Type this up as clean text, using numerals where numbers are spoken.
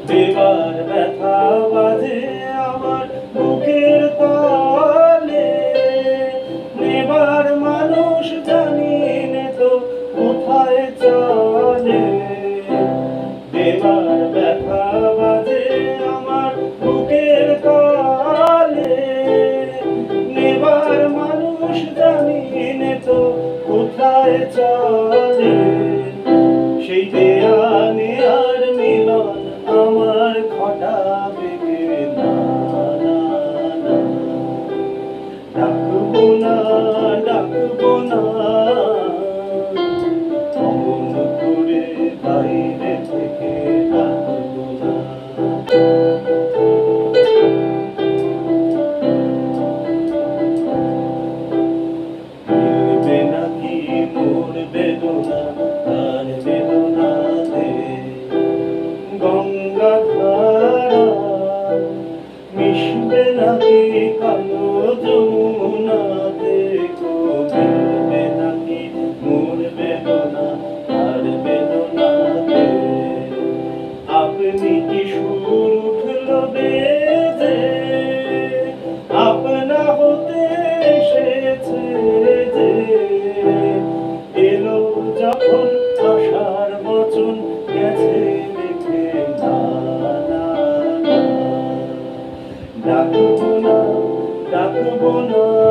দেবার ব্যথা বাজে আমার বুকের তালে, নেবার মানুষ জানি নে তো কোথায় চলে। দেবার ব্যথা বাজে আমার বুকের তালে, নেবার মানুষ জানি নে তো কোথায় চলে। সেই দেয়া নেয়ার মিলন আমার ঘটাবে না, না, না। ডাকবো না, ডাকবো না, অমন করে বাইরে থেকে ডাকবো না। মিলবে নাকি মোর বেদনা, তার বেদনাতে গঙ্গা ধারা মিশবে নাকি কালো যমুনাতে গো। মিলবে নাকি মোর বেদনা তার বেদনাতে। আপনি কি সুর উঠল বেজে, আপনা হতে এসেছে যে, এলো যখন আশার বচন গেছে দেখে না, না, না। ডাকবো না, ডাকবো না।